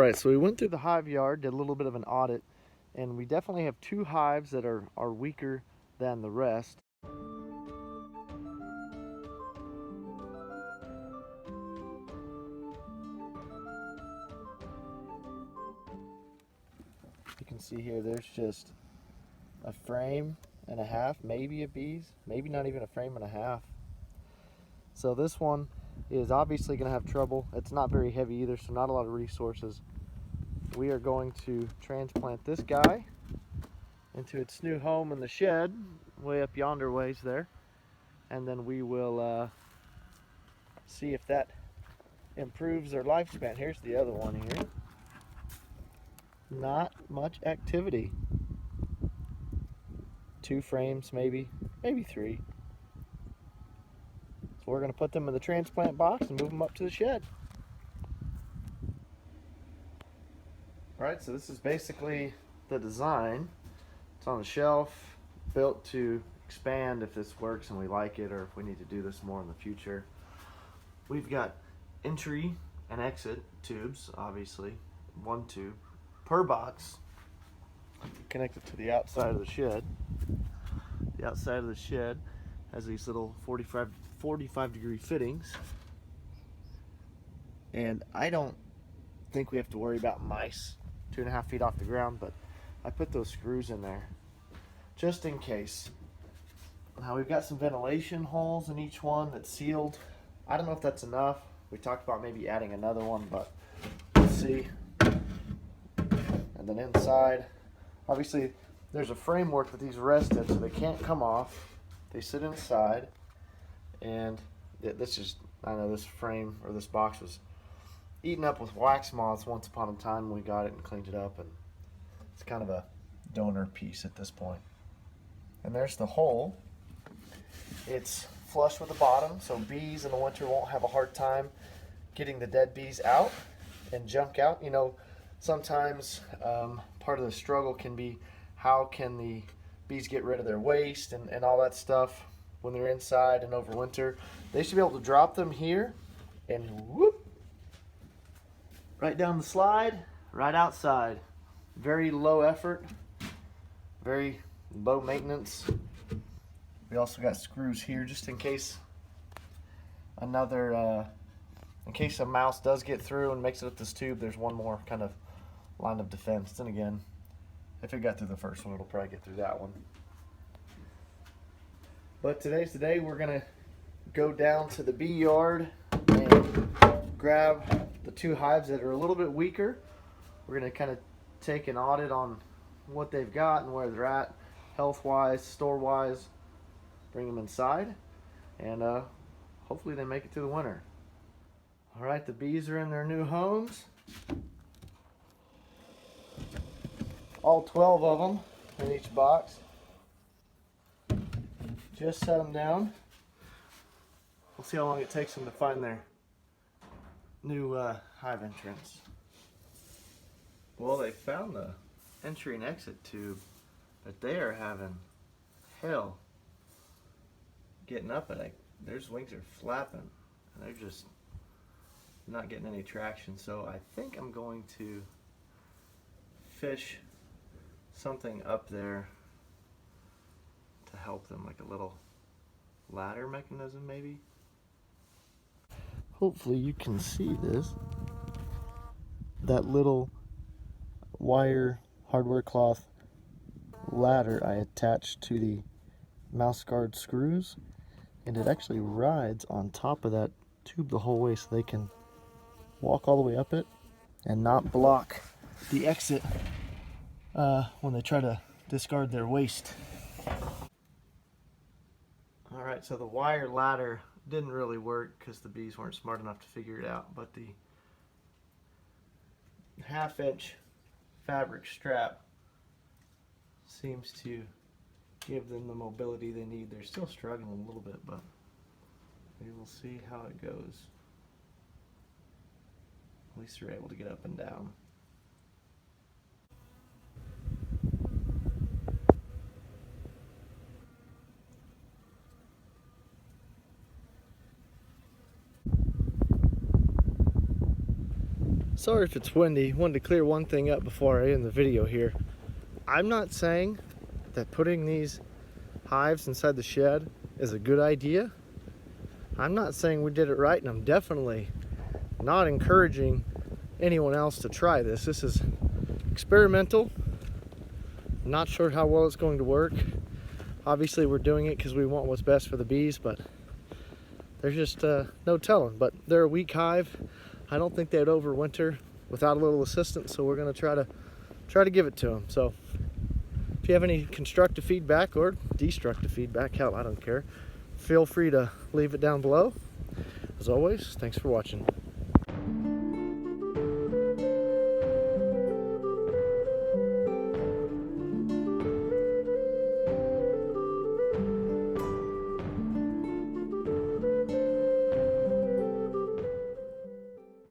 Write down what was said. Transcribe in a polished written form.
Alright, so we went through the hive yard, did a little bit of an audit, and we definitely have two hives that are weaker than the rest. You can see here there's just a frame and a half, maybe of bees, maybe not even a frame and a half. So this one is obviously going to have trouble. It's not very heavy either, so not a lot of resources. We are going to transplant this guy into its new home in the shed, way up yonder ways there. And then we will see if that improves their lifespan. Here's the other one here. Not much activity. 2 frames, maybe 3. So we're going to put them in the transplant box and move them up to the shed. Alright, so this is basically the design. It's on the shelf, built to expand if this works and we like it, or if we need to do this more in the future. We've got entry and exit tubes, obviously, 1 tube per box, connected to the outside of the shed. The outside of the shed has these little 45 degree fittings, and I don't think we have to worry about mice 2.5 feet off the ground, but I put those screws in there just in case. Now we've got some ventilation holes in each one that's sealed. I don't know if that's enough. We talked about maybe adding another one, but we'll see. And then inside, obviously there's a framework that these rest in, so they can't come off. They sit inside, and this is, I know this frame or this box was eaten up with wax moths once upon a time when we got it and cleaned it up, and it's kind of a donor piece at this point. And there's the hole. It's flush with the bottom, so bees in the winter won't have a hard time getting the dead bees out and junk out. You know, sometimes part of the struggle can be how can the bees get rid of their waste and all that stuff when they're inside and overwinter. They should be able to drop them here and whoop, right down the slide, right outside. Very low effort, very low maintenance. We also got screws here just in case in case a mouse does get through and makes it up this tube. There's one more kind of line of defense. And again, if it got through the first one, it'll probably get through that one. But today's the day. We're gonna go down to the bee yard and grab the 2 hives that are a little bit weaker. We're gonna kind of take an audit on what they've got and where they're at, health-wise, store-wise. Bring them inside, and hopefully they make it through the winter. All right, the bees are in their new homes. All 12 of them in each box. Just set them down. We'll see how long it takes them to find their new hive entrance. Well, they found the entry and exit tube, but they are having hell getting up it. Their wings are flapping and they're just not getting any traction. So I think I'm going to fish something up there to help them, like a little ladder mechanism maybe. Hopefully you can see this. That little wire hardware cloth ladder I attached to the mouse guard screws, and it actually rides on top of that tube the whole way, so they can walk all the way up it and not block the exit when they try to discard their waste. Alright, so the wire ladder didn't really work because the bees weren't smart enough to figure it out, but the 1/2-inch fabric strap seems to give them the mobility they need. They're still struggling a little bit, but we will see how it goes. At least they're able to get up and down. Sorry if it's windy. Wanted to clear one thing up before I end the video here. I'm not saying that putting these hives inside the shed is a good idea. I'm not saying we did it right, and I'm definitely not encouraging anyone else to try this. This is experimental. I'm not sure how well it's going to work. Obviously we're doing it because we want what's best for the bees, but there's just no telling. But they're a weak hive. I don't think they'd overwinter without a little assistance, so we're going to try to give it to them. So if you have any constructive feedback or destructive feedback, hell, I don't care, feel free to leave it down below. As always, thanks for watching.